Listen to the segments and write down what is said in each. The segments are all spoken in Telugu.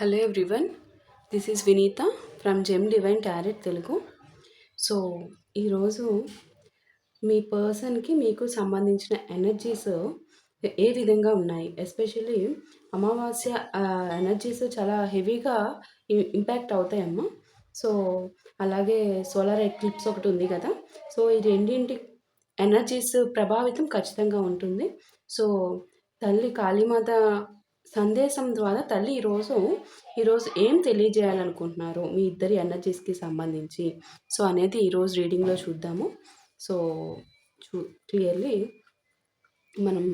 Hello everyone, this is Vineetha from Gem Divine Tarot Telugu. So ఈరోజు మీ పర్సన్కి మీకు సంబంధించిన ఎనర్జీస్ ఏ విధంగా ఉన్నాయి, ఎస్పెషల్లీ అమావాస్య ఎనర్జీస్ చాలా హెవీగా ఇంపాక్ట్ అవుతాయమ్మా. సో అలాగే సోలార్ ఎక్లిప్స్ ఒకటి ఉంది కదా, సో ఈ రెండింటి ఎనర్జీస్ ప్రభావితం ఖచ్చితంగా ఉంటుంది. సో తల్లి కాళీమాత సందేశం ద్వారా తల్లి ఈరోజు ఏం తెలియజేయాలనుకుంటున్నారు మీ ఇద్దరి ఎనర్జీస్కి సంబంధించి, సో అనేది ఈరోజు రీడింగ్లో చూద్దాము. సో క్లియర్లీ మనం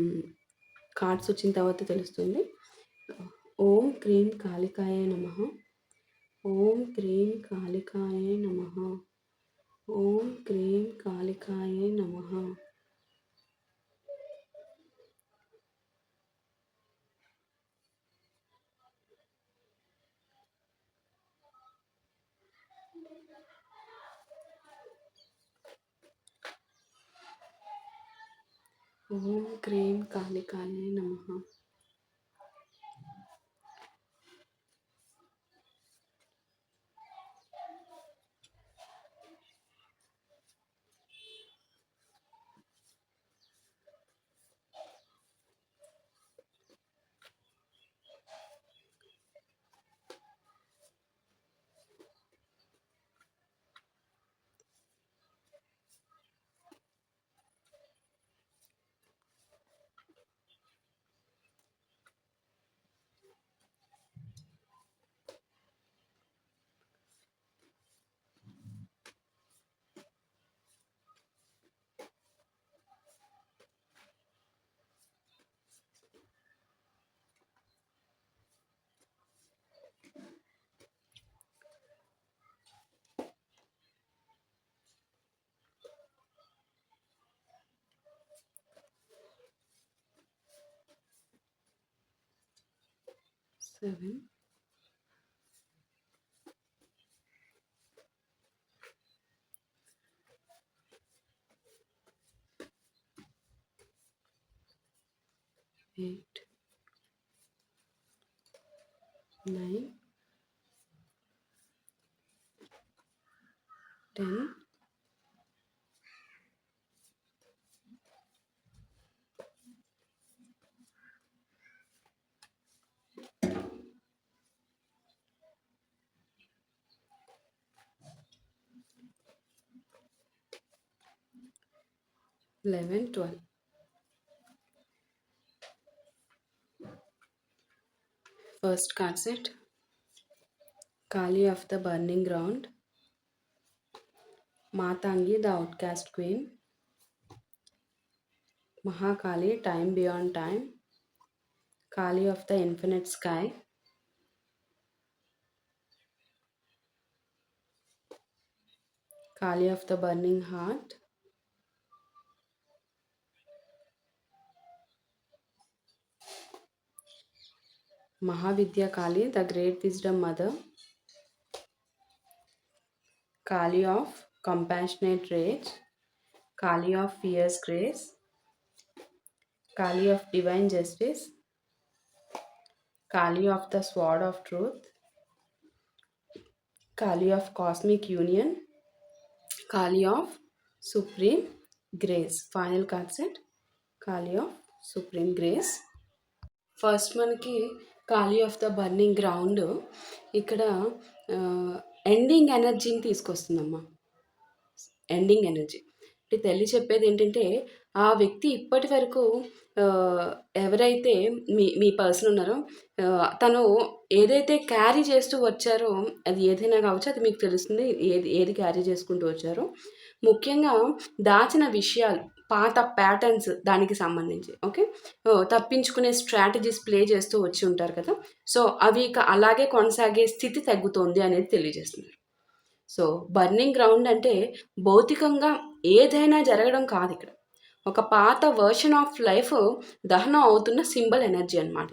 కార్డ్స్ వచ్చిన తర్వాత తెలుస్తుంది. ఓం క్రీం కాళికాయ నమః. ఓం క్రీం కాళికాయ నమః. ఓం క్రీం కాళికాయ నమః. ఓం క్రీం కాళికాయ నమః. Seven, 8, 9, 10, 11, 12. First card set, Kali of the burning ground, Matangi the outcast queen, Mahakali time beyond time, Kali of the infinite sky, Kali of the burning heart, Mahavidya Kali the great wisdom mother, Kali of compassionate rage, Kali of fierce grace, Kali of divine justice, Kali of the sword of truth, Kali of cosmic union, Kali of supreme grace. Final card set, Kali of supreme grace. First మనకి ఖాళీ ఆఫ్ ద బర్నింగ్ గ్రౌండ్ ఇక్కడ ఎండింగ్ ఎనర్జీని తీసుకొస్తుందమ్మా. ఎండింగ్ ఎనర్జీ అంటే తల్లి చెప్పేది ఏంటంటే, ఆ వ్యక్తి ఇప్పటి వరకు ఎవరైతే మీ పర్సన్ ఉన్నారో తను ఏదైతే క్యారీ చేస్తూ వచ్చారో, అది ఏదైనా కావచ్చు, అది మీకు తెలుస్తుంది ఏది క్యారీ చేసుకుంటూ వచ్చారో. ముఖ్యంగా దాచిన విషయాలు, పాత ప్యాటర్న్స్ దానికి సంబంధించి, ఓకే, తప్పించుకునే స్ట్రాటజీస్ ప్లే చేస్తూ వచ్చి ఉంటారు కదా. సో అవి ఇక అలాగే కొనసాగే స్థితి తగ్గుతోంది అనేది తెలియజేస్తున్నారు. సో బర్నింగ్ గ్రౌండ్ అంటే భౌతికంగా ఏదైనా జరగడం కాదు, ఇక్కడ ఒక పాత వర్షన్ ఆఫ్ లైఫ్ దహనం అవుతున్న సింబల్ ఎనర్జీ అనమాట.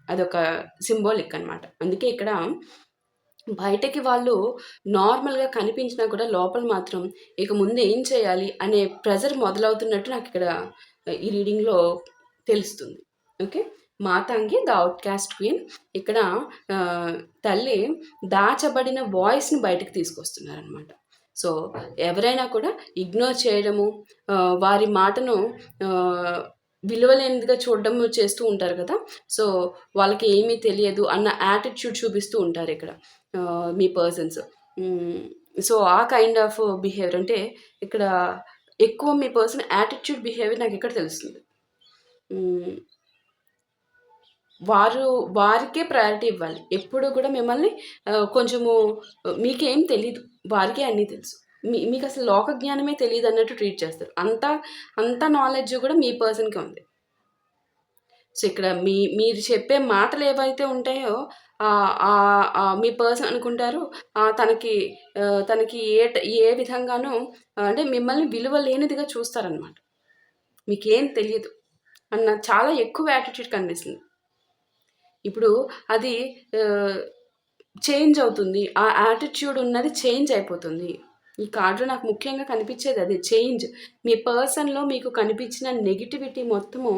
అదొక సింబాలిక్ అనమాట. అందుకే ఇక్కడ బయటకి వాళ్ళు నార్మల్గా కనిపించినా కూడా లోపల మాత్రం ఇక ముందు ఏం చేయాలి అనే ప్రెజర్ మొదలవుతున్నట్టు నాకు ఇక్కడ ఈ రీడింగ్లో తెలుస్తుంది. Okay, Matangi the outcast queen. ఇక్కడ తల్లి దాచబడిన వాయిస్‌ని బయటకి తీసుకొస్తున్నారనమాట. సో, ఎవరైనా కూడా ఇగ్నోర్ చేయడము, వారి మాటను విలువలేనిదిగా చూడడము చేస్తూ ఉంటారు కదా! సో, వాళ్ళకి ఏమీ తెలియదు అన్న యాటిట్యూడ్ చూపిస్తూ ఉంటారిక్కడ మీ పర్సన్స్. సో, ఆ కైండ్ ఆఫ్ బిహేవియర్ అంటే ఇక్కడ ఎక్కువ మీ పర్సన్ యాటిట్యూడ్ బిహేవియర్ నాకిక్కడ తెలుస్తుంది. హ్మ్. వారికే ప్రయారిటీ ఇవ్వాలి. ఎప్పుడు కూడా మిమ్మల్ని కొంచెము మీకేం తెలీదు. వారికే అన్నీ తెలుసు. మీకసలు లోక జ్ఞానమే తెలీదన్నట్టు ట్రీట్ చేస్తారు. అంత నాలెడ్జ్ కూడా మీ పర్సన్‌కే ఉంది. సో, ఇక్కడ మీరు చెప్పే మాటలేవైతే ఉంటాయో మీ పర్సన్ అనుకుంటారు తనకి ఏ విధంగానూ అంటే మిమ్మల్ని విలువ లేనిదిగా చూస్తారనమాట. మీకేం తెలీదు అన్న చాలా ఎక్కువ యాటిట్యూడ్ కనిపిస్తుంది. ఇప్పుడు అది చేంజ్ అవుతుంది. ఆ యాటిట్యూడ్ ఉన్నది చేంజ్ అయిపోతుంది. ఈ కార్డ్‌లో నాకు ముఖ్యంగా కనిపించేది అదే చేంజ్. మీ పర్సన్‌లో మీకు కనిపించిన నెగటివిటీ మొత్తము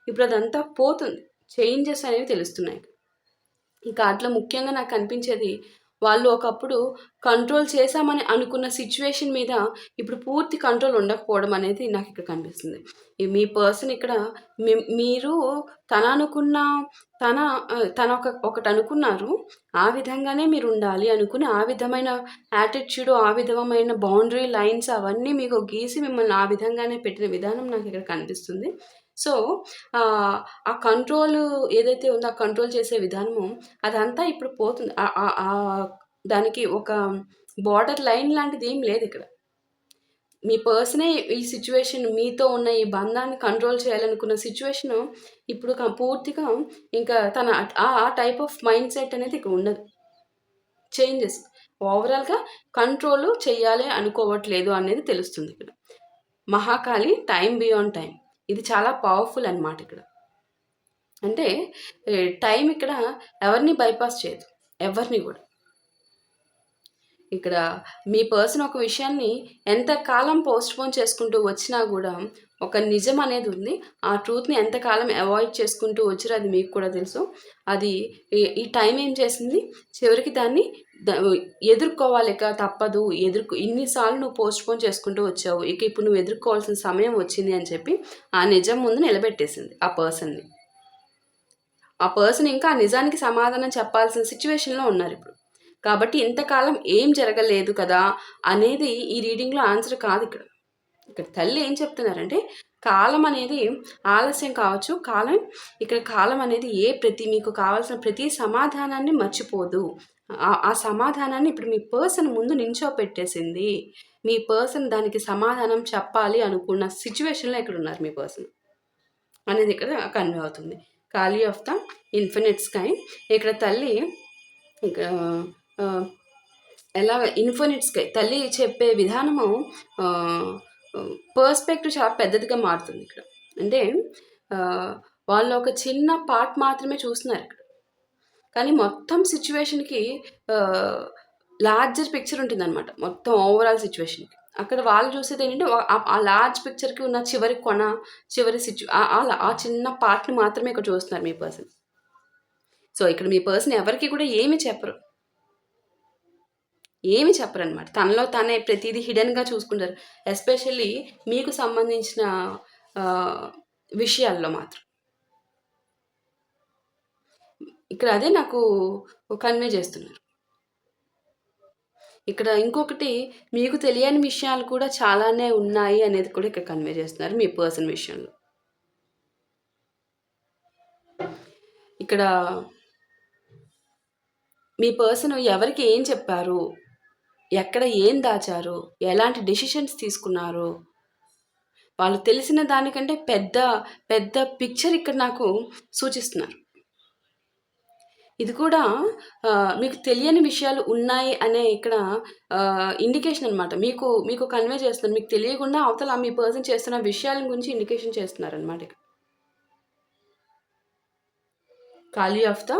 ఇప్పుడు అదంతా పోతుంది. చేంజెస్ అనేవి తెలుస్తున్నాయి. ఈ కార్డ్‌లో ముఖ్యంగా నాకు కనిపించేది వాళ్ళు ఒకప్పుడు కంట్రోల్ చేశామని అనుకున్న సిట్యుయేషన్ మీద ఇప్పుడు పూర్తి కంట్రోల్ ఉండకపోవడం అనేది నాకిక్కడ కనిపిస్తుంది. మీ పర్సన్ ఇక్కడ మీరు తన అనుకున్న తన ఒకటనుకున్నారు. ఆ విధంగానే మీరుండాలి అనుకుని ఆ విధమైన యాటిట్యూడ్, ఆ విధమైన బౌండరీ లైన్స్ అవన్నీ మీకు గీసి మిమ్మల్ని ఆ విధంగానే పెట్టిన విధానం నాకిక్కడ కనిపిస్తుంది. సో, ఆ కంట్రోల్ ఏదైతే ఉందో ఆ కంట్రోల్ చేసే విధానము అదంతా ఇప్పుడు పోతుంది. దానికి ఒక బోర్డర్ లైన్ లాంటిదేం లేదిక్కడ. మీ పర్సనే ఈ సిట్యుయేషన్ మీతో ఉన్న ఈ బంధాన్ని కంట్రోల్ చేయాలనుకున్న సిట్యుయేషను ఇప్పుడు పూర్తిగా ఇంకా తన ఆ టైప్ ఆఫ్ మైండ్ సెట్ అనేది ఇక ఉండదు. చేంజెస్. ఓవరాల్‌గా కంట్రోల్ చెయ్యాలి అనుకోవట్లేదు అనేది తెలుస్తుంది ఇక్కడ. Mahakali time beyond time. ఇది చాలా పవర్‌ఫుల్ అనమాట ఇక్కడ. అంటే టైం ఇక్కడ ఎవరిని బైపాస్ చేయదు. ఎవరిని గూడా. ఇక్కడ మీ పర్సన్ ఒక విషయాన్ని ఎంత కాలం పోస్ట్‌పోన్ చేసుకుంటూ వచ్చినా గూడా ఒక నిజం అనేది ఉంది. ఆ ట్రూత్‌ని ఎంతకాలం అవాయిడ్ చేసుకుంటూ వచ్చారో అది మీకు కూడా తెలుసు. అది ఈ టైం ఏం చేసింది చివరికి దాన్ని ద ఎదుర్కోవాలిక తప్పదు. ఇన్ని సార్లు నువ్వు పోస్ట్‌పోన్ చేసుకుంటూ వచ్చావు. ఇక ఇప్పుడు నువ్వు ఎదుర్కోవాల్సిన సమయం వచ్చింది అని చెప్పి ఆ నిజం ముందు నిలబెట్టేసింది ఆ పర్సన్‌ని. ఆ పర్సన్ ఇంకా ఆ నిజానికి సమాధానం చెప్పాల్సిన సిట్యుయేషన్‌లో ఉన్నారిప్పుడు. కాబట్టి ఇంతకాలం ఏం జరగలేదు కదా! అనేది ఈ రీడింగ్‌లో ఆన్సర్ కాదిక్కడ. ఇక్కడ తల్లి ఏం చెప్తున్నారంటే, కాలం అనేది ఆలస్యం కావచ్చు. కాలం అనేది మీకు కావాల్సిన ప్రతి సమాధానాన్ని మర్చిపోదు. ఆ సమాధానాన్ని ఇప్పుడు మీ పర్సన్ ముందు నించోపెట్టేసింది. మీ పర్సన్ దానికి సమాధానం చెప్పాలి అనుకున్న సిట్యుయేషన్‌లో ఇక్కడున్నారు మీ పర్సన్. అనేది ఇక్కడ కన్వే అవుతుంది. ఖాళీ ఆఫ్ ద ఇన్ఫినిట్ స్కై. ఇక్కడ తల్లి ఇక్కడ ఎలా ఇన్ఫినిట్ స్కై తల్లి చెప్పే విధానము పర్స్పెక్టివ్ చాలా పెద్దదిగా మారుతుంది ఇక్కడ. అంటే వాళ్ళు ఒక చిన్న పార్ట్ మాత్రమే చూస్తున్నారు ఇక్కడ. కానీ మొత్తం సిట్యుయేషన్‌కి లార్జర్ పిక్చర్ ఉంటుందనమాట. మొత్తం ఓవరాల్ సిట్యుయేషన్‌కి. అక్కడ వాళ్ళు చూసేదేంటంటే ఆ లార్జ్ పిక్చర్‌కి ఉన్న చివరి కొన, చివరి ఆ చిన్న పార్ట్‌ని మాత్రమే ఇక్కడ చూస్తున్నారు మీ పర్సన్. సో, ఇక్కడ మీ పర్సన్ ఎవరికీ కూడా ఏమి చెప్పరు. ఏమి చెప్పరనమాట. తనలో తానే ప్రతీదీ హిడెన్‌గా చూసుకుంటారు. ఎస్పెషల్లీ మీకు సంబంధించిన విషయాల్లో మాత్రం. ఇక్కడ అదే నాకు కన్వే చేస్తున్నారు. ఇక్కడ ఇంకొకటి మీకు తెలియని విషయాలు కూడా చాలానే ఉన్నాయి అనేది కూడా ఇక్కడ కన్వే చేస్తున్నారు మీ పర్సన్ విషయంలో. ఇక్కడ మీ పర్సన్ ఎవరికి ఏం చెప్పారు? ఎక్కడ ఏం దాచారు? ఎలాంటి డెసిషన్స్ తీసుకున్నారు? వాళ్ళు తెలిసిన దానికంటే పెద్ద పిక్చర్ ఇక్కడ నాకు సూచిస్తున్నారు. ఇది కూడా మీకు తెలియని విషయాలు ఉన్నాయి అనే ఇక్కడ ఇండికేషన్ అనమాట. మీకు కన్వే చేస్తున్నారు. మీకు తెలియకుండా అవతల మీ పర్సన్ చేస్తున్న విషయాల గురించి ఇండికేషన్ చేస్తున్నారనమాట ఇక్కడ. ఖాళీ ఆఫ్ ద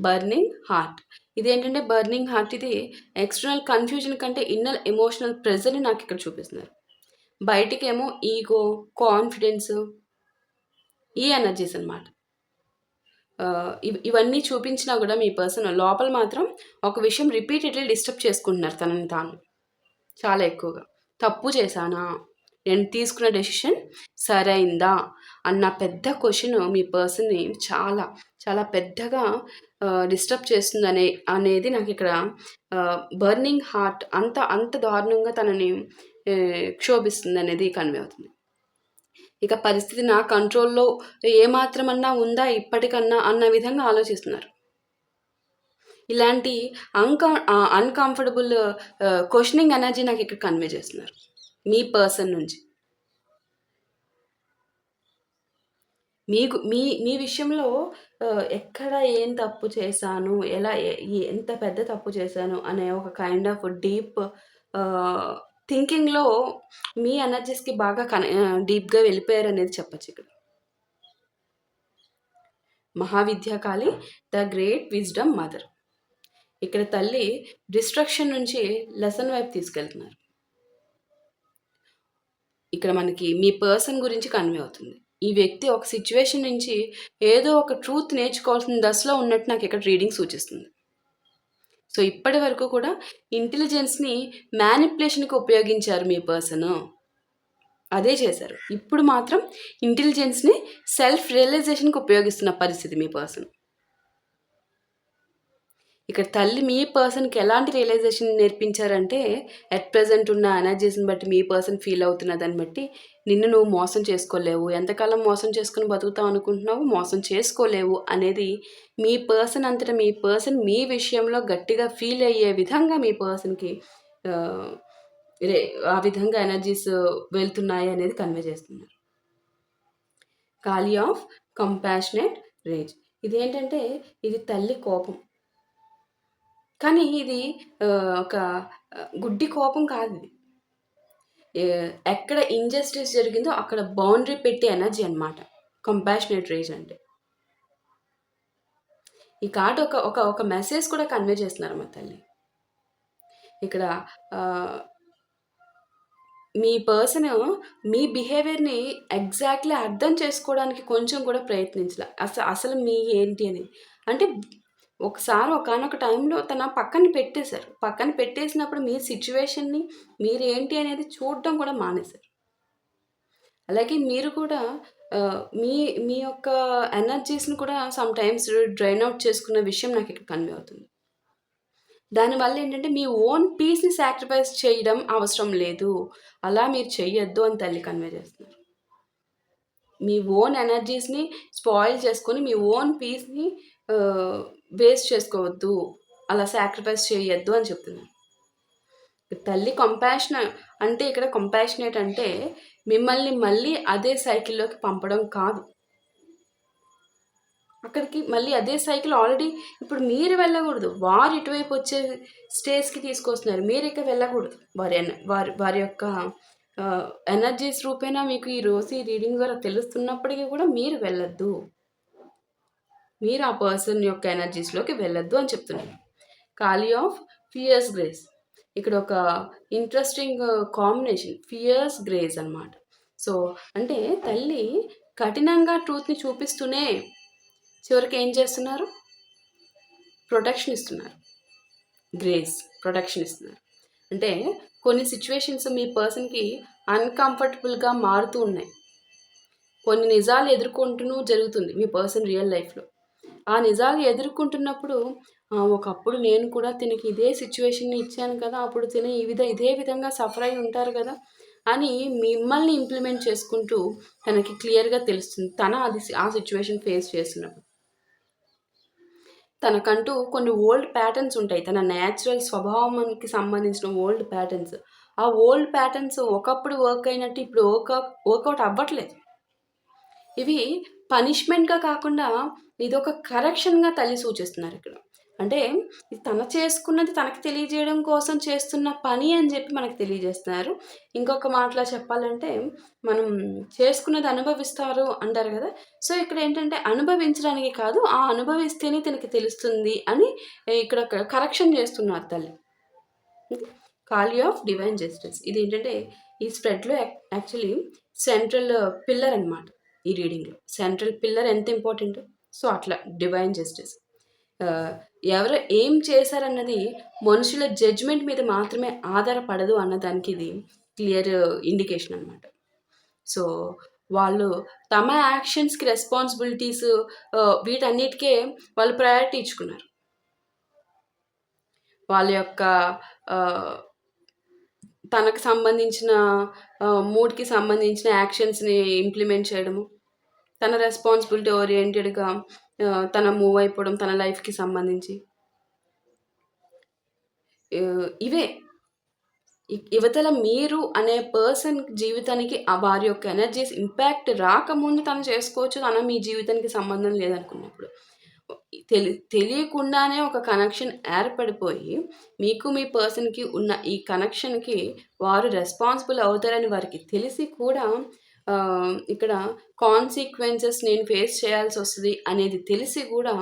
బర్నింగ్ హార్ట్. ఇదేంటంటే బర్నింగ్ హార్ట్ ఇది ఎక్స్టర్నల్ కన్ఫ్యూజన్ కంటే ఇన్నర్ ఎమోషనల్ ప్రెజర్‌ని నాకు ఇక్కడ చూపిస్తున్నారు. బయటికేమో ఈగో, కాన్ఫిడెన్స్ ఈ ఎనర్జీస్ అనమాట. ఇవన్నీ చూపించినా కూడా మీ పర్సన్ లోపల మాత్రం ఒక విషయం రిపీటెడ్లీ డిస్టర్బ్ చేసుకుంటున్నారు తనని తాను చాలా ఎక్కువగా. తప్పు చేశానా? నేను తీసుకున్న డెసిషన్ సరైందా? అన్న పెద్ద క్వెషన్ మీ పర్సన్‌ని చాలా, చాలా పెద్దగా డిస్టర్బ్ చేస్తుందనే అనేది నాకిక్కడ బర్నింగ్ హార్ట్ అంత అంత దారుణంగా తనని క్షోభిస్తుందనేది కన్వే అవుతుంది. ఇక పరిస్థితి నా కంట్రోల్‌లో ఏమాత్రమన్నా ఉందా ఇప్పటికన్నా అన్న విధంగా ఆలోచిస్తున్నారు. ఇలాంటి అన్‌కంఫర్టబుల్ క్వెషనింగ్ ఎనర్జీ నాకిక్కడ కన్వే చేస్తున్నారు మీ పర్సన్ నుంచి. మీకు మీ విషయంలో ఎక్కడ ఏం తప్పు చేశాను, ఎలా ఎంత పెద్ద తప్పు చేశాను అనే ఒక కైండ్ ఆఫ్ డీప్ థింకింగ్‌లో మీ ఎనర్జీస్‌కి బాగా డీప్‌గా వెళ్ళిపోయారనేది చెప్పొచ్చిక్కడ. మహావిద్యాకాళి ద గ్రేట్ విజ్డమ్ మదర్. ఇక్కడ తల్లి డిస్ట్రక్షన్ నుంచి లెసన్ వైపు తీసుకెళ్తున్నారు. ఇక్కడ మనకి మీ పర్సన్ గురించి కన్వే అవుతుంది. ఈ వ్యక్తి ఒక సిచ్యువేషన్ నుంచి ఏదో ఒక ట్రూత్ నేర్చుకోవాల్సిన దశలో ఉన్నట్టు నాకు ఇక్కడ రీడింగ్ సూచిస్తుంది. సో ఇప్పటి వరకు కూడా ఇంటెలిజెన్స్ని మ్యానిపులేషన్కి ఉపయోగించారు మీ పర్సన్, అదే చేశారు. ఇప్పుడు మాత్రం ఇంటెలిజెన్స్ని సెల్ఫ్ రియలైజేషన్కి ఉపయోగిస్తున్న పరిస్థితి మీ పర్సన్. ఇక్కడ తల్లి మీ పర్సన్కి ఎలాంటి రియలైజేషన్ నేర్పించారంటే అట్ ప్రజెంట్ ఉన్న ఎనర్జీస్ని బట్టి మీ పర్సన్ ఫీల్ అవుతున్న దాన్ని బట్టి నిన్ను నువ్వు మోసం చేసుకోలేవు, ఎంతకాలం మోసం చేసుకుని బతుకుతావు అనుకుంటున్నావు, మోసం చేసుకోలేవు అనేది మీ పర్సన్ అంతటా మీ పర్సన్ మీ విషయంలో గట్టిగా ఫీల్ అయ్యే విధంగా మీ పర్సన్కి ఆ విధంగా ఎనర్జీస్ వెళ్తున్నాయి అనేది కన్వే చేస్తున్నారు. కాళీ ఆఫ్ కంపాషనేట్ రేజ్. ఇదేంటంటే ఇది తల్లి కోపం, కానీ ఇది ఒక గుడ్డి కోపం కాదు. ఇది ఎక్కడ ఇంజస్టిస్ జరిగిందో అక్కడ బౌండరీ పెట్టే ఎనర్జీ అనమాట కంపాషనేట్ రేజ్ అంటే. ఈ కార్డ్ ఒక ఒక ఒక మెసేజ్ కూడా కన్వే చేస్తున్నారు మా తల్లి. ఇక్కడ మీ పర్సన్ మీ బిహేవియర్ని ఎగ్జాక్ట్లీ అర్థం చేసుకోవడానికి కొంచెం కూడా ప్రయత్నించలే. అసలు మీ ఏంటి అని. అంటే ఒకసారి ఒకానొక టైంలో తన పక్కన పెట్టేశారు. పక్కన పెట్టేసినప్పుడు మీ సిచ్యువేషన్ని మీరేంటి అనేది చూడడం కూడా మానేశారు. అలాగే మీరు కూడా మీ మీ యొక్క ఎనర్జీస్ని కూడా సమ్ టైమ్స్ డ్రైన్ అవుట్ చేసుకున్న విషయం నాకు ఇక్కడ కన్వే అవుతుంది. దానివల్ల ఏంటంటే మీ ఓన్ పీస్ని సాక్రిఫైస్ చేయడం అవసరం లేదు, అలా మీరు చెయ్యొద్దు అని తల్లి కన్వే చేస్తున్నారు. మీ ఓన్ ఎనర్జీస్ని స్పాయిల్ చేసుకొని మీ ఓన్ పీస్ని వేస్ట్ చేసుకోవద్దు, అలా సాక్రిఫైస్ చేయొద్దు అని చెప్తున్నాను. తల్లి కంపాషన్ అంటే ఇక్కడ కంపాషనేట్ అంటే మిమ్మల్ని మళ్ళీ అదే సైకిల్లోకి పంపడం కాదు. అక్కడికి మళ్ళీ అదే సైకిల్ ఆల్రెడీ ఇప్పుడు మీరు వెళ్ళకూడదు, వారు ఇటువైపు వచ్చే స్టేజ్కి తీసుకొస్తున్నారు, మీరు ఇక వెళ్ళకూడదు. వారి యొక్క ఎనర్జీస్ రూపేణా మీకు ఈ రోజు ఈ రీడింగ్ ద్వారా తెలుస్తున్నప్పటికీ కూడా మీరు వెళ్ళొద్దు, మీరు ఆ పర్సన్ యొక్క ఎనర్జీస్లోకి వెళ్ళొద్దు అని చెప్తున్నాను. కాళీ ఆఫ్ ఫియర్స్ గ్రేస్. ఇక్కడ ఒక ఇంట్రెస్టింగ్ కాంబినేషన్ ఫియర్స్ గ్రేస్ అనమాట. సో అంటే తల్లి కఠినంగా ట్రూత్ని చూపిస్తూనే చివరికి ఏం చేస్తున్నారు, ప్రొటెక్షన్ ఇస్తున్నారు. గ్రేస్ ప్రొటెక్షన్ ఇస్తున్నారు. అంటే కొన్ని సిచ్యువేషన్స్ మీ పర్సన్కి అన్కంఫర్టబుల్గా మారుతూ ఉన్నాయి. కొన్ని నిజాలు ఎదుర్కొంటూ జరుగుతుంది మీ పర్సన్ రియల్ లైఫ్లో. ఆ నిజాలు ఎదుర్కొంటున్నప్పుడు ఒకప్పుడు నేను కూడా తినకి ఇదే సిచ్యువేషన్ని ఇచ్చాను కదా, అప్పుడు తిన ఇదే విధంగా సఫర్ అయి ఉంటారు కదా అని మిమ్మల్ని ఇంప్లిమెంట్ చేసుకుంటూ తనకి క్లియర్గా తెలుస్తుంది. ఆ సిచ్యువేషన్ ఫేస్ చేస్తున్నప్పుడు తనకంటూ కొన్ని ఓల్డ్ ప్యాటర్న్స్ ఉంటాయి. తన న్యాచురల్ స్వభావానికి సంబంధించిన ఓల్డ్ ప్యాటర్న్స్. ఆ ఓల్డ్ ప్యాటర్న్స్ ఒకప్పుడు వర్క్ అయినట్టు ఇప్పుడు వర్కౌట్ అవ్వట్లేదు. ఇవి పనిష్మెంట్గా కాకుండా ఇదొక కరెక్షన్గా తల్లి సూచిస్తున్నారు ఇక్కడ. అంటే ఇది తన చేసుకున్నది తనకి తెలియజేయడం కోసం చేస్తున్న పని అని చెప్పి మనకు తెలియజేస్తున్నారు. ఇంకొక మాటలో చెప్పాలంటే మనం చేసుకున్నది అనుభవిస్తారు అంటారు కదా. సో ఇక్కడ ఏంటంటే అనుభవించడానికి కాదు, ఆ అనుభవిస్తేనే తనకి తెలుస్తుంది అని ఇక్కడ కరెక్షన్ చేస్తున్నారు తల్లి. కాళీ ఆఫ్ డివైన్ జస్టిస్. ఇది ఏంటంటే ఈ స్ప్రెడ్లో యాక్చువల్లీ సెంట్రల్ పిల్లర్ అనమాట. ఈ రీడింగ్లో సెంట్రల్ పిల్లర్ ఎంత ఇంపార్టెంట్. సో అట్లా డివైన్ జస్టిస్. ఎవరు ఏం చేశారన్నది మనుషుల జడ్జ్మెంట్ మీద మాత్రమే ఆధారపడదు అన్నదానికి ఇది క్లియర్ ఇండికేషన్ అనమాట. సో వాళ్ళు తమ యాక్షన్స్కి రెస్పాన్సిబిలిటీస్ వీటన్నిటికే వాళ్ళు ప్రయారిటీ ఇచ్చుకున్నారు. వాళ్ళ యొక్క తనకు సంబంధించిన మూడ్కి సంబంధించిన యాక్షన్స్ని ఇంప్లిమెంట్ చేయడము, తన రెస్పాన్సిబిలిటీ ఓరియంటెడ్గా తన మూవ్ అయిపోవడం తన లైఫ్కి సంబంధించి ఇవే యువతల మీరు అనే పర్సన్ జీవితానికి వారి యొక్క ఎనర్జీస్ ఇంపాక్ట్ రాకముందు తను చేసుకోవచ్చు, తన మీ జీవితానికి సంబంధం లేదనుకున్నప్పుడు తెలియకుండానే ఒక కనెక్షన్ ఏర్పడిపోయి మీకు మీ పర్సన్కి ఉన్న ఈ కనెక్షన్కి వారు రెస్పాన్సిబుల్ అవుతారని వారికి తెలిసి కూడా ఇక్కడ కాన్సిక్వెన్సెస్ నేను ఫేస్ చేయాల్సి వస్తుంది అనేది తెలిసి కూడా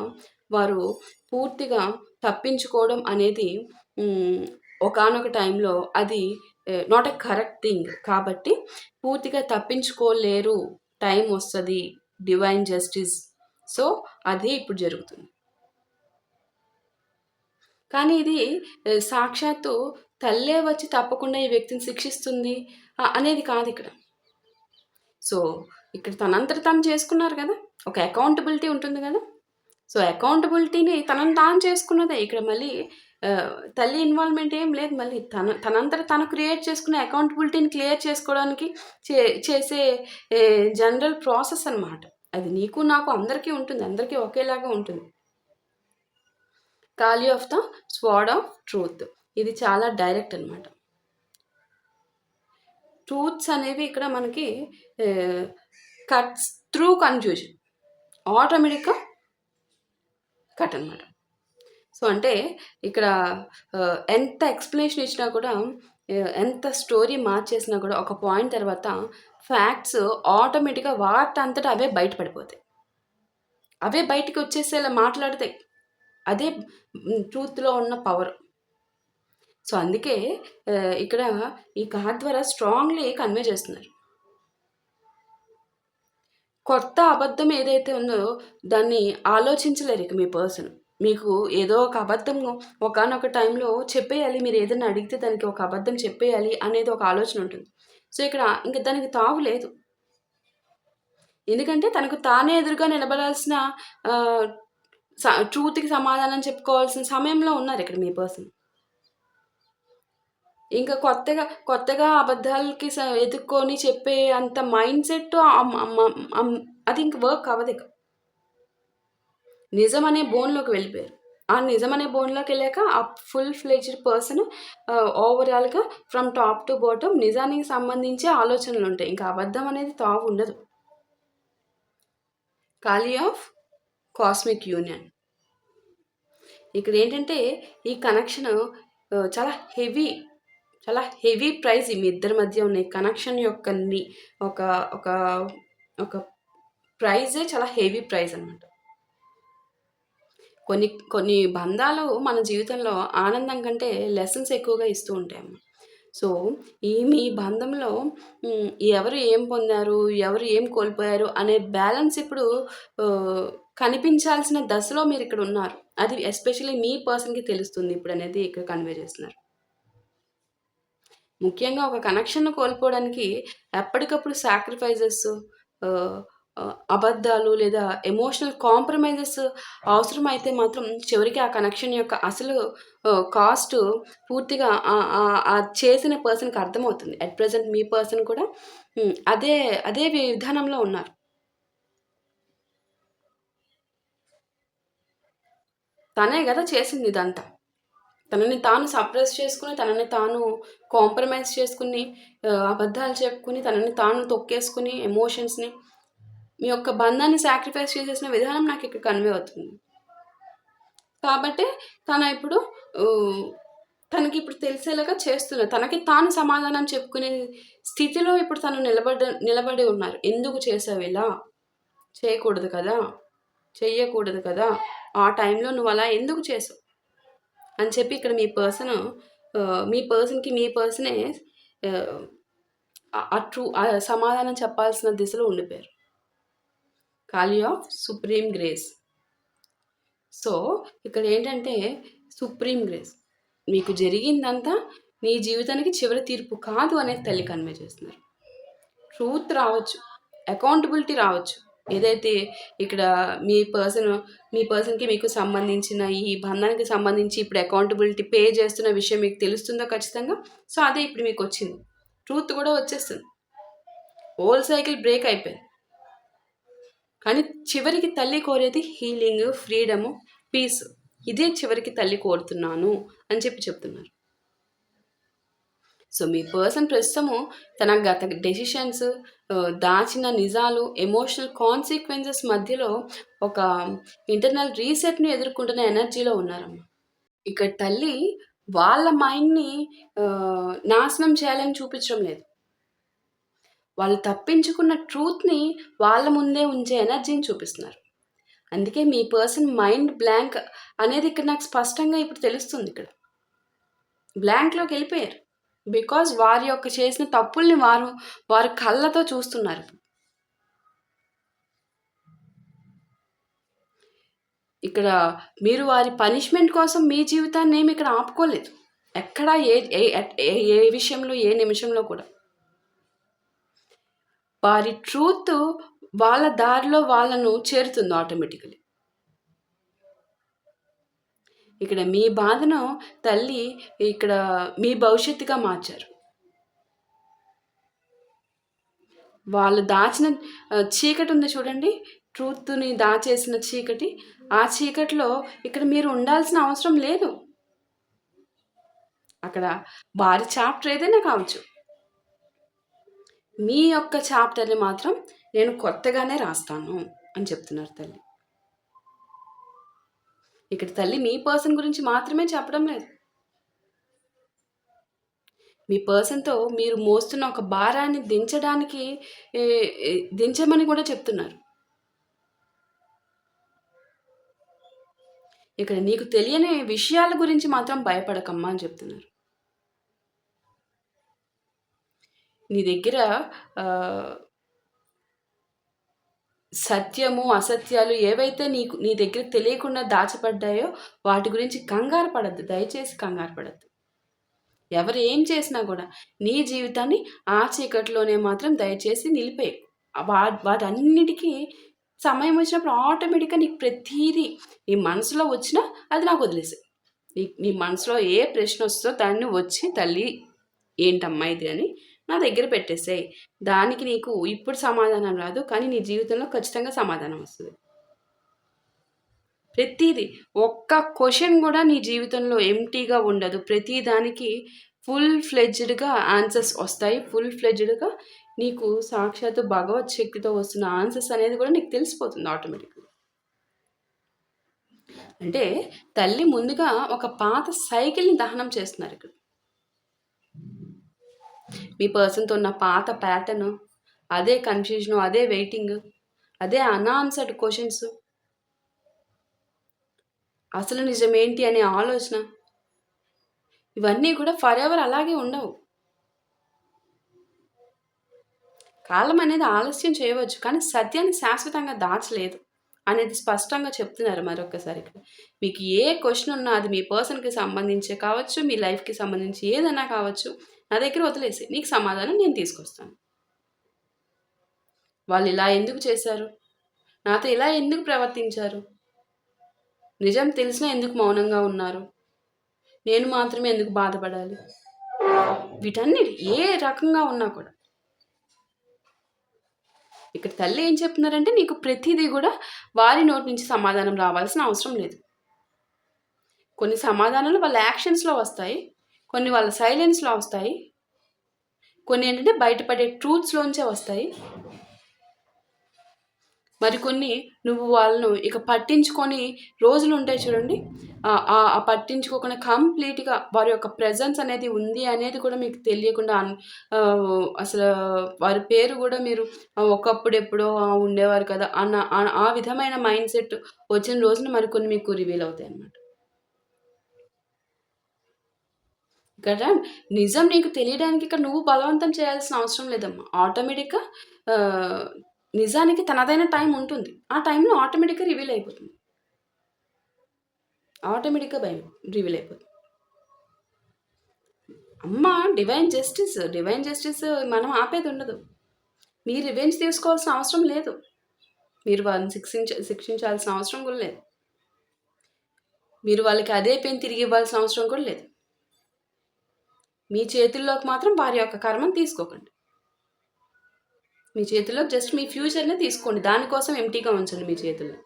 వారు పూర్తిగా తప్పించుకోవడం అనేది ఒకానొక టైంలో అది నాట్ ఎ కరెక్ట్ థింగ్. కాబట్టి పూర్తిగా తప్పించుకోలేరు, టైం వస్తుంది, డివైన్ జస్టిస్. సో అది ఇప్పుడు జరుగుతుంది. కానీ ఇది సాక్షాత్తు తల్లే వచ్చి తప్పకుండా ఈ వ్యక్తిని శిక్షిస్తుంది అనేది కాదు ఇక్కడ. సో ఇక్కడ తనంతట తను చేసుకున్నారు కదా, ఒక అకౌంటబిలిటీ ఉంటుంది కదా. సో అకౌంటబిలిటీని తనను తాను చేసుకున్నదే. ఇక్కడ మళ్ళీ తల్లి ఇన్వాల్వ్మెంట్ ఏం లేదు. మళ్ళీ తనంతట తను క్రియేట్ చేసుకున్న అకౌంటబిలిటీని క్లియర్ చేసుకోవడానికి చేసే జనరల్ ప్రాసెస్ అనమాట. అది నీకు నాకు అందరికీ ఉంటుంది, అందరికీ ఒకేలాగా ఉంటుంది. ఖాళీ of the sword of truth, ఇది చాలా డైరెక్ట్ అనమాట. ట్రూత్స్ అనేవి ఇక్కడ మనకి కట్స్ త్రూ కన్ఫ్యూజన్, ఆటోమేటిక్గా కట్ అనమాట. సో అంటే ఇక్కడ ఎంత ఎక్స్ప్లెనేషన్ ఇచ్చినా కూడా, ఎంత స్టోరీ మార్చేసినా కూడా ఒక పాయింట్ తర్వాత ఫ్యాక్ట్స్ ఆటోమేటిక్గా వాటంతటా అవే బయటపడిపోతాయి, అవే బయటికి వచ్చేసేలా మాట్లాడతాయి. అదే ట్రూత్లో ఉన్న పవర్. సో అందుకే ఇక్కడ ఈ కార్డ్ ద్వారా స్ట్రాంగ్లీ కన్వే చేస్తున్నారు. కొత్త అబద్ధం ఏదైతే ఉందో దాన్ని ఆలోచించలేరు ఇక మీ పర్సన్. మీకు ఏదో ఒక అబద్ధం ఒకానొక టైంలో చెప్పేయాలి, మీరు ఏదైనా అడిగితే దానికి ఒక అబద్ధం చెప్పేయాలి అనేది ఒక ఆలోచన ఉంటుంది. సో ఇక్కడ ఇంకా దానికి తావు లేదు. ఎందుకంటే తనకు తానే ఎదురుగా నిలబడాల్సిన ట్రూత్కి సమాధానం చెప్పుకోవాల్సిన సమయంలో ఉన్నారు ఇక్కడ మీ పర్సన్. ఇంకా కొత్తగా అబద్ధాలకి ఎదుక్కొని చెప్పే అంత మైండ్ సెట్ అది ఇంక వర్క్ అవ్వదు. ఇక నిజం అనే బోన్లోకి వెళ్ళిపోయారు. ఆ నిజం అనే బోన్లోకి వెళ్ళాక ఆ ఫుల్ ఫ్లెడ్జ్డ్ పర్సన్ ఓవరాల్గా ఫ్రమ్ టాప్ టు బాటమ్ నిజానికి సంబంధించి ఆలోచనలు ఉంటాయి. ఇంకా అబద్ధం అనేది తావు ఉండదు. ఖాళీ ఆఫ్ కాస్మిక్ యూనియన్. ఇక్కడ ఏంటంటే ఈ కనెక్షన్ చాలా హెవీ ప్రైజ్ మీ ఇద్దరి మధ్య ఉన్న కనెక్షన్ యొక్క ఒక ఒక ఒక ప్రైజే చాలా హెవీ ప్రైజ్ అనమాట. కొన్ని బంధాలు మన జీవితంలో ఆనందం కంటే లెసన్స్ ఎక్కువగా ఇస్తూ ఉంటాయమ్మ. సో మీ బంధంలో ఎవరు ఏం పొందారు, ఎవరు ఏం కోల్పోయారు అనే బ్యాలెన్స్ ఇప్పుడు కనిపించాల్సిన దశలో మీరు ఇక్కడ ఉన్నారు. అది ఎస్పెషల్లీ మీ పర్సన్కి తెలుస్తుంది ఇప్పుడు అనేది ఇక్కడ కన్వే చేస్తున్నారు. ముఖ్యంగా ఒక కనెక్షన్ కోల్పోవడానికి ఎప్పటికప్పుడు సాక్రిఫైజెస్, అబద్ధాలు లేదా ఎమోషనల్ కాంప్రమైజెస్ అవసరమైతే మాత్రం చివరికి ఆ కనెక్షన్ యొక్క అసలు కాస్ట్ పూర్తిగా చేసిన పర్సన్కి అర్థమవుతుంది. అట్ ప్రజెంట్ మీ పర్సన్ కూడా అదే విధానంలో ఉన్నారు. తనే కదా చేసింది ఇదంతా. తనని తాను సప్రెస్ చేసుకుని, తనని తాను కాంప్రమైజ్ చేసుకుని, అబద్ధాలు చెప్పుకుని, తనని తాను తొక్కేసుకుని, ఎమోషన్స్ని మీ యొక్క బంధాన్ని సాక్రిఫైస్ చేసేసిన విధానం నాకు ఇక్కడ కన్వే అవుతుంది. కాబట్టి తనకి ఇప్పుడు తెలిసేలాగా చేస్తున్నారు. తనకి తాను సమాధానం చెప్పుకునే స్థితిలో ఇప్పుడు తను నిలబడి ఉన్నారు. ఎందుకు చేసావు ఇలా? చేయకూడదు కదా, చెయ్యకూడదు కదా, ఆ టైంలో నువ్వు అలా ఎందుకు చేసావు అని చెప్పి ఇక్కడ మీ పర్సనే సమాధానం చెప్పాల్సిన దిశలో ఉండిపోయారు. ఖాళీ ఆఫ్ సుప్రీం గ్రేస్. సో ఇక్కడ ఏంటంటే సుప్రీం గ్రేస్, మీకు జరిగిందంతా నీ జీవితానికి చివరి తీర్పు కాదు అనేది తల్లి కన్వే చేస్తున్నారు. ట్రూత్ రావచ్చు, అకౌంటబిలిటీ రావచ్చు. ఏదైతే ఇక్కడ మీ పర్సన్కి మీకు సంబంధించిన ఈ బంధానికి సంబంధించి ఇప్పుడు అకౌంటబిలిటీ పే చేస్తున్న విషయం మీకు తెలుస్తుందో ఖచ్చితంగా. సో అదే ఇప్పుడు మీకు వచ్చింది, ట్రూత్ కూడా వచ్చేస్తుంది. ఓల్డ్ సైకిల్ బ్రేక్ అయిపోయింది. కానీ చివరికి తల్లి కోరేది హీలింగ్, ఫ్రీడము, పీస్. ఇదే చివరికి తల్లి కోరుతున్నాను అని చెప్తున్నారు. సో మీ పర్సన్ ప్రస్తుతము తన గత డెసిషన్స్, దాచిన నిజాలు, ఎమోషనల్ కాన్సిక్వెన్సెస్ మధ్యలో ఒక ఇంటర్నల్ రీసెట్ని ఎదుర్కొంటున్న ఎనర్జీలో ఉన్నారమ్మా. ఇక్కడ తల్లి వాళ్ళ మైండ్ని నాశనం చేయాలని చూపించడం లేదు. వాళ్ళు తప్పించుకున్న ట్రూత్ని వాళ్ళ ముందే ఉంచే ఎనర్జీని చూపిస్తున్నారు. అందుకే మీ పర్సన్ మైండ్ బ్లాంక్ అనేది ఇక్కడ నాకు స్పష్టంగా ఇప్పుడు తెలుస్తుంది. ఇక్కడ బ్లాంక్లోకి వెళ్ళిపోయారు. బికాజ్ వారి యొక్క చేసిన తప్పుల్ని వారి కళ్ళతో చూస్తున్నారు. ఇక్కడ మీరు వారి పనిష్మెంట్ కోసం మీ జీవితాన్ని ఏమి ఇక్కడ ఆపుకోలేదు. ఎక్కడా ఏ విషయంలో, ఏ నిమిషంలో కూడా. వారి ట్రూత్ వాళ్ళ దారిలో వాళ్ళను చేరుతుంది ఆటోమేటికలీ. ఇక్కడ మీ బాధను తల్లి ఇక్కడ మీ భవిష్యత్తుగా మార్చారు. వాళ్ళు దాచిన చీకటి ఉంది చూడండి, ట్రూత్ని దాచేసిన చీకటి. ఆ చీకటిలో ఇక్కడ మీరు ఉండాల్సిన అవసరం లేదు. అక్కడ వారి చాప్టర్ ఏదైనా కావచ్చు, మీ యొక్క చాప్టర్ని మాత్రం నేను కొత్తగానే రాస్తాను అని చెప్తున్నారు తల్లి. ఇక్కడ తల్లి మీ పర్సన్ గురించి మాత్రమే చెప్పడం లేదు, మీ పర్సన్తో మీరు మోస్తున్న ఒక భారాన్ని దించమని కూడా చెప్తున్నారు. ఇక్కడ నీకు తెలియని విషయాల గురించి మాత్రం భయపడకమ్మా అని చెప్తున్నారు. నీ దగ్గర సత్యము, అసత్యాలు ఏవైతే నీ దగ్గర తెలియకుండా దాచబడ్డాయో వాటి గురించి కంగారు పడద్దు. దయచేసి కంగారు పడద్దు. ఎవరు ఏం చేసినా కూడా నీ జీవితాన్ని ఆ చీకటిలోనే మాత్రం దయచేసి నిలిపే. వాటన్నిటికీ సమయం వచ్చినప్పుడు ఆటోమేటిక్గా నీకు ప్రతీది నీ మనసులో వచ్చినా అది నాకు వదిలేసే. నీ మనసులో ఏ ప్రశ్న వస్తుందో దాన్ని వచ్చి తల్లి ఏంటమ్మా ఇది అని నా దగ్గర పెట్టేసాయి. దానికి నీకు ఇప్పుడు సమాధానం రాదు, కానీ నీ జీవితంలో ఖచ్చితంగా సమాధానం వస్తుంది. ప్రతిదీ, ఒక్క క్వశ్చన్ కూడా నీ జీవితంలో ఎంటీగా ఉండదు. ప్రతి దానికి ఫుల్ ఫ్లెడ్జ్డ్గా ఆన్సర్స్ వస్తాయి. ఫుల్ ఫ్లెడ్జ్డ్గా నీకు సాక్షాత్తు భగవత్ శక్తితో వస్తున్న ఆన్సర్స్ అనేది కూడా నీకు తెలిసిపోతుంది ఆటోమేటిక్గా. అంటే తల్లి ముందుగా ఒక పాత సైకిల్ని దహనం చేస్తున్నారు ఇక్కడ. మీ పర్సన్తో ఉన్న పాత ప్యాటర్న్, అదే కన్ఫ్యూజను, అదే వెయిటింగ్, అదే అన్ఆన్సర్డ్ క్వశ్చన్స్, అసలు నిజమేంటి అనే ఆలోచన, ఇవన్నీ కూడా ఫర్ ఎవర్ అలాగే ఉండవు. కాలం అనేది ఆలస్యం చేయవచ్చు, కానీ సత్యాన్ని శాశ్వతంగా దాచలేదు అనేది స్పష్టంగా చెప్తున్నారు మరొకసారి ఇక్కడ. మీకు ఏ క్వశ్చన్ ఉన్నా అది మీ పర్సన్కి సంబంధించి కావచ్చు, మీ లైఫ్కి సంబంధించి ఏదైనా కావచ్చు, నా దగ్గర వదిలేసి నీకు సమాధానం నేను తీసుకొస్తాను. వాళ్ళు ఇలా ఎందుకు చేశారు, నాతో ఇలా ఎందుకు ప్రవర్తించారు, నిజం తెలిసినా ఎందుకు మౌనంగా ఉన్నారు, నేను మాత్రమే ఎందుకు బాధపడాలి, వీటన్నిటి ఏ రకంగా ఉన్నా కూడా ఇక్కడ తల్లి ఏం చెప్తున్నారంటే నీకు ప్రతిదీ కూడా వారి నోటి నుంచి సమాధానం రావాల్సిన అవసరం లేదు. కొన్ని సమాధానాలు వాళ్ళ యాక్షన్స్లో వస్తాయి, కొన్ని వాళ్ళ సైలెన్స్లో వస్తాయి, కొన్ని ఏంటంటే బయటపడే ట్రూత్స్లోంచే వస్తాయి, మరికొన్ని నువ్వు వాళ్ళను ఇక పట్టించుకొని రోజులు ఉంటాయి చూడండి, ఆ పట్టించుకోకుండా కంప్లీట్గా వారి యొక్క ప్రెజెన్స్ అనేది ఉంది అనేది కూడా మీకు తెలియకుండా అసలు వారి పేరు కూడా మీరు ఒకప్పుడు ఎప్పుడో ఉండేవారు కదా అన్న ఆ విధమైన మైండ్ సెట్ వచ్చిన రోజున మరికొన్ని మీకు రివీల్ అవుతాయి అన్నమాట. ఇక్కడ నిజం నీకు తెలియడానికి ఇక్కడ నువ్వు బలవంతం చేయాల్సిన అవసరం లేదమ్మా. ఆటోమేటిక్గా నిజానికి తనదైన టైం ఉంటుంది, ఆ టైంలో ఆటోమేటిక్గా రివీల్ అయిపోతుంది. ఆటోమేటిక్గా భయం రివీల్ అయిపోతుంది. అమ్మ డివైన్ జస్టిస్ మనం ఆపేది ఉండదు. మీరు రివెంజ్ తీసుకోవాల్సిన అవసరం లేదు. మీరు వాళ్ళని శిక్షించాల్సిన అవసరం కూడా లేదు. మీరు వాళ్ళకి అదే పెయిన్ తిరిగి ఇవ్వాల్సిన అవసరం కూడా లేదు. మీ చేతుల్లోకి మాత్రం వారి యొక్క కర్మను తీసుకోకండి. మీ చేతుల్లో జస్ట్ మీ ఫ్యూచర్నే తీసుకోండి. దానికోసం ఎంటీగా ఉంచండి మీ చేతుల్లో.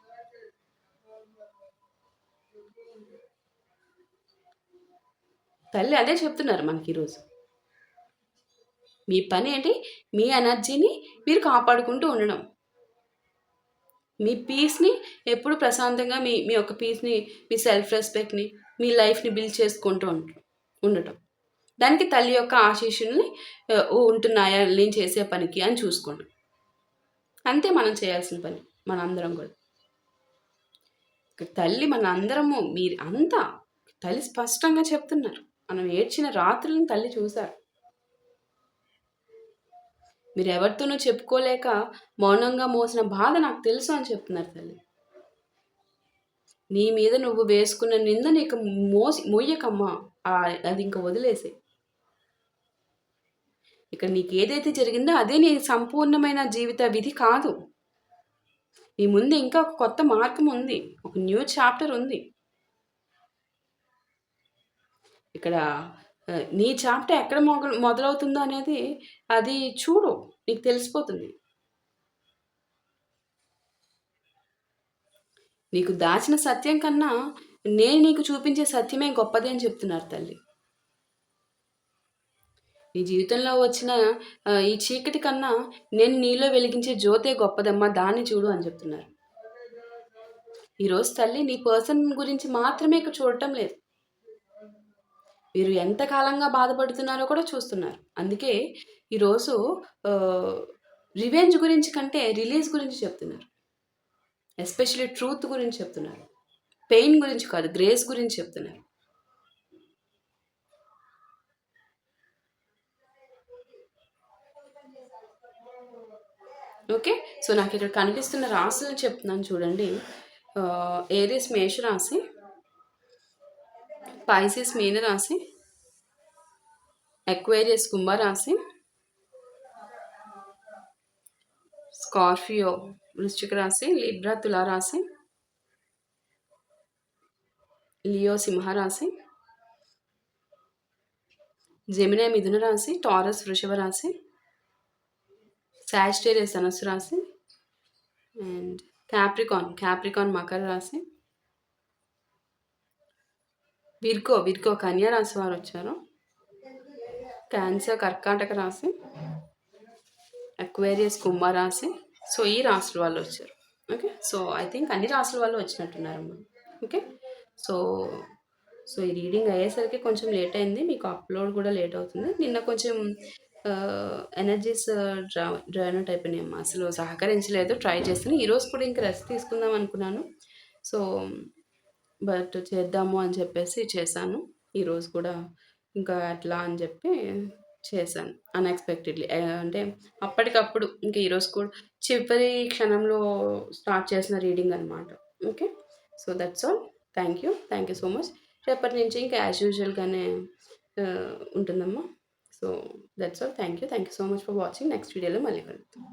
తల్లి అదే చెప్తున్నారు మనకి ఈరోజు. మీ పని ఏంటి? మీ ఎనర్జీని మీరు కాపాడుకుంటూ ఉండడం. మీ పీస్ని ఎప్పుడు ప్రశాంతంగా మీ మీ యొక్క పీస్ని, మీ సెల్ఫ్ రెస్పెక్ట్ని, మీ లైఫ్ని బిల్డ్ చేసుకుంటూ ఉండటం. దానికి తల్లి యొక్క ఆశీస్సుల్ని ఉంటున్నాయా నేను చేసే పనికి అని చూసుకోండి. అంతే మనం చేయాల్సిన పని. మనందరం కూడా తల్లి మన అందరము మీరు అంతా తల్లి స్పష్టంగా చెప్తున్నారు. మనం ఏడ్చిన రాత్రులను తల్లి చూశారు. మీరు ఎవరితోనూ చెప్పుకోలేక మౌనంగా మోసిన బాధ నాకు తెలుసు అని చెప్తున్నారు తల్లి. నీ మీద నువ్వు వేసుకున్న నింద నీకు మొయ్యకమ్మా, అది ఇంకా వదిలేసే. ఇక్కడ నీకు ఏదైతే జరిగిందో అదే నీ సంపూర్ణమైన జీవిత విధి కాదు. నీ ముందు ఇంకా ఒక కొత్త మార్గం ఉంది, ఒక న్యూ చాప్టర్ ఉంది. ఇక్కడ నీ చాప్టర్ ఎక్కడ మొదలవుతుందో అనేది అది చూడు, నీకు తెలిసిపోతుంది. నీకు దాచిన సత్యం కన్నా నేను నీకు చూపించే సత్యమే గొప్పది అని చెప్తున్నారు తల్లి. నీ జీవితంలో వచ్చిన ఈ చీకటి కన్నా నేను నీలో వెలిగించే జ్యోతే గొప్పదమ్మా, దాన్ని చూడు అని చెప్తున్నారు. ఈరోజు తల్లి నీ పర్సన్ గురించి మాత్రమే ఇక్కడ చూడటం లేదు. మీరు ఎంతకాలంగా బాధపడుతున్నారో కూడా చూస్తున్నారు. అందుకే ఈరోజు రివెంజ్ గురించి కంటే రిలీజ్ గురించి చెప్తున్నారు. ఎస్పెషల్లీ ట్రూత్ గురించి చెప్తున్నారు. పెయిన్ గురించి కాదు, గ్రేస్ గురించి చెప్తున్నారు. ఓకే, సో నాకు ఇక్కడ కనిపిస్తున్న రాశులను చెప్తున్నాను చూడండి. ఏరియస్ మేష రాశి, పైసిస్ మీన రాశి, ఎక్వేరియస్ కుంభరాశి, స్కార్పియో వృశ్చిక రాశి, లిబ్రా తులారాశి, లియో సింహరాశి, జెమినీ మిథున రాశి, టారస్ వృషభ రాశి, సాజిటేరియస్ ధనుస్సు రాశి, అండ్ క్యాప్రికాన్ మకర రాశి, విర్గో కన్యా రాశి వారు వచ్చారు, క్యాన్సర్ కర్కాటక రాశి, అక్వేరియస్ కుంభరాశి. సో ఈ రాశుల వాళ్ళు వచ్చారు. ఓకే, సో ఐ థింక్ అన్ని రాశుల వాళ్ళు వచ్చినట్టున్నారమ్మా. ఓకే, సో ఈ రీడింగ్ అయ్యేసరికి కొంచెం లేట్ అయింది, మీకు అప్లోడ్ కూడా లేట్ అవుతుంది. నిన్న కొంచెం ఎనర్జీస్ డ్రైన్ అవుట్ అయిపోయినాయమ్మా, అసలు సహకరించలేదు. ట్రై చేస్తాను. ఈరోజు కూడా ఇంకా రెస్ట్ తీసుకుందాం అనుకున్నాను, సో బట్ చేద్దాము అని చెప్పేసి చేశాను. ఈరోజు కూడా ఇంకా అట్లా అని చెప్పి చేశాను అన్ఎక్స్పెక్టెడ్లీ. అంటే అప్పటికప్పుడు ఇంకా ఈరోజు కూడా చివరి క్షణంలో స్టార్ట్ చేసిన రీడింగ్ అనమాట. Okay, so that's all. Thank you so much. రేపటి నుంచి ఇంకా యాజ్ యూజువల్గానే ఉంటుందమ్మా. So that's all. Thank you so much for watching. Next వీడియోలో మళ్ళీ కలుద్దాం.